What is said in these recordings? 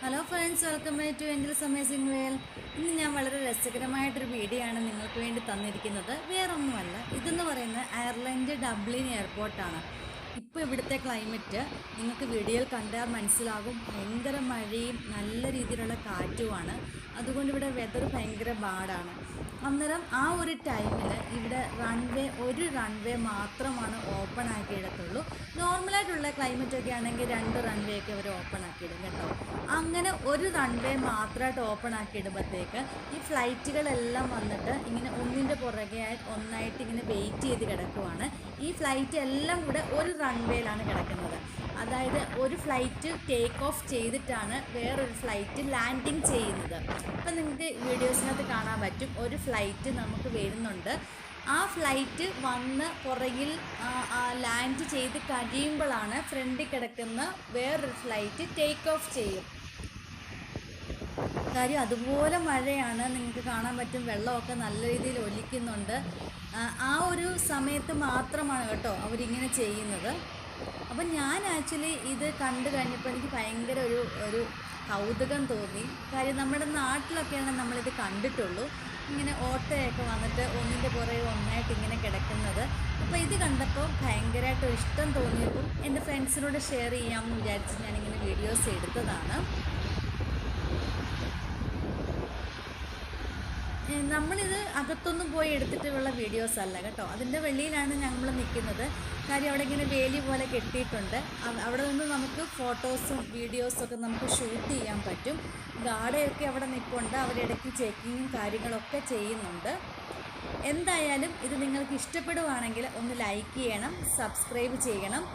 Hello friends, welcome back to English amazing world. ഇന്ന് ഞാൻ വളരെ രസകരമായിട്ടൊരു വീഡിയോ ആണ് നിങ്ങൾക്ക് വേണ്ടി തന്നിരിക്കുന്നത്. വേറൊന്നുമല്ല, ഇതെന്ന് പറയുന്നത് അയർലൻഡ് ഡബ്ലിൻ എയർപോർട്ടാണ്. ഇപ്പോൾ ഇവിടുത്തെ ക്ലൈമറ്റ് നിങ്ങൾക്ക് വീഡിയോയിൽ കണ്ടാൽ മനസ്സിലാകും. ഭയങ്കര മഴയും നല്ല രീതിയിലുള്ള കാറ്റുമാണ്. അതുകൊണ്ട് ഇവിടെ വെതർ ഭയങ്കര ബാഡാണ്. അന്നേരം ആ ഒരു ടൈമിൽ ഇവിടെ ഒരു റൺവേ മാത്രമാണ് ഓപ്പൺ ആക്കിയിടത്തുള്ളൂ. നോർമലായിട്ടുള്ള ക്ലൈമറ്റൊക്കെ ആണെങ്കിൽ 2 റൺവേ ഒക്കെ അവർ ഓപ്പൺ ആക്കിയിടും കേട്ടോ. അങ്ങനെ ഒരു റൺവേ മാത്രമായിട്ട് ഓപ്പൺ ആക്കിയിടുമ്പോഴത്തേക്ക് ഈ ഫ്ലൈറ്റുകളെല്ലാം വന്നിട്ട് ഇങ്ങനെ ഒന്നിൻ്റെ പുറകെ ഒന്നായിട്ട് ഇങ്ങനെ വെയിറ്റ് ചെയ്ത് കിടക്കുവാണ്. ഈ ഫ്ലൈറ്റ് എല്ലാം കൂടെ ഒരു റൺവേയിലാണ് കിടക്കുന്നത്. അതായത് ഒരു ഫ്ലൈറ്റ് ടേക്ക് ഓഫ് ചെയ്തിട്ടാണ് വേറൊരു ഫ്ലൈറ്റ് ലാൻഡിങ് ചെയ്യുന്നത്. അപ്പം നിങ്ങൾക്ക് വീഡിയോസിനകത്ത് കാണാൻ പറ്റും, ഒരു ഫ്ലൈറ്റ് നമുക്ക് വരുന്നുണ്ട്. ആ ഫ്ലൈറ്റ് വന്ന് പുറകിൽ ലാൻഡ് ചെയ്ത് കഴിയുമ്പോഴാണ് ഫ്രണ്ടിൽ കിടക്കുന്ന വേറൊരു ഫ്ലൈറ്റ് ടേക്ക് ഓഫ് ചെയ്യും. കാര്യം അതുപോലെ മഴയാണ്, നിങ്ങൾക്ക് കാണാൻ പറ്റും. വെള്ളമൊക്കെ നല്ല രീതിയിൽ ഒലിക്കുന്നുണ്ട്. ആ ഒരു സമയത്ത് മാത്രമാണ് കേട്ടോ അവരിങ്ങനെ ചെയ്യുന്നത്. അപ്പം ഞാൻ ആക്ച്വലി ഇത് കണ്ടു കഴിഞ്ഞപ്പോൾ എനിക്ക് ഭയങ്കര ഒരു കൗതുകം തോന്നി. കാര്യം നമ്മുടെ നാട്ടിലൊക്കെയാണ് നമ്മളിത് കണ്ടിട്ടുള്ളൂ, ഇങ്ങനെ ഓട്ടോയൊക്കെ വന്നിട്ട് ഒന്നിൻ്റെ പുറകെ ഒന്നായിട്ട് ഇങ്ങനെ കിടക്കുന്നത്. അപ്പോൾ ഇത് കണ്ടപ്പോൾ ഭയങ്കരമായിട്ട് ഇഷ്ടം തോന്നിയപ്പോൾ എൻ്റെ ഫ്രണ്ട്സിനോട് ഷെയർ ചെയ്യാമെന്ന് വിചാരിച്ച് ഞാനിങ്ങനെ വീഡിയോസ് എടുത്തതാണ്. നമ്മളിത് അകത്തൊന്നും പോയി എടുത്തിട്ടുള്ള വീഡിയോസ് അല്ല കേട്ടോ. അതിൻ്റെ വെളിയിലാണ് ഞങ്ങൾ നിൽക്കുന്നത്. കാര്യം അവിടെ ഇങ്ങനെ വേലി പോലെ കെട്ടിയിട്ടുണ്ട്. അവിടെ നിന്ന് നമുക്ക് ഫോട്ടോസും വീഡിയോസൊക്കെ നമുക്ക് ഷൂട്ട് ചെയ്യാൻ പറ്റും. ഗാർഡൊക്കെ അവിടെ നിൽപ്പുണ്ട്. അവരിടയ്ക്ക് ചെക്കിങ്ങും കാര്യങ്ങളൊക്കെ ചെയ്യുന്നുണ്ട്. എന്തായാലും ഇത് നിങ്ങൾക്ക് ഇഷ്ടപ്പെടുവാണെങ്കിൽ ഒന്ന് ലൈക്ക് ചെയ്യണം, സബ്സ്ക്രൈബ് ചെയ്യണം.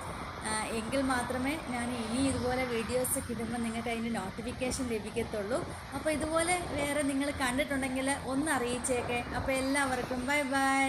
എങ്കിൽ മാത്രമേ ഞാൻ ഇനി ഇതുപോലെ വീഡിയോസൊക്കെ ഇടുമ്പോൾ നിങ്ങൾക്ക് അതിൻ്റെ നോട്ടിഫിക്കേഷൻ ലഭിക്കത്തുള്ളൂ. അപ്പോൾ ഇതുപോലെ വേറെ നിങ്ങൾ കണ്ടിട്ടുണ്ടെങ്കിൽ ഒന്ന് അറിയിച്ചേക്കെ. അപ്പോൾ എല്ലാവർക്കും ബൈ ബൈ.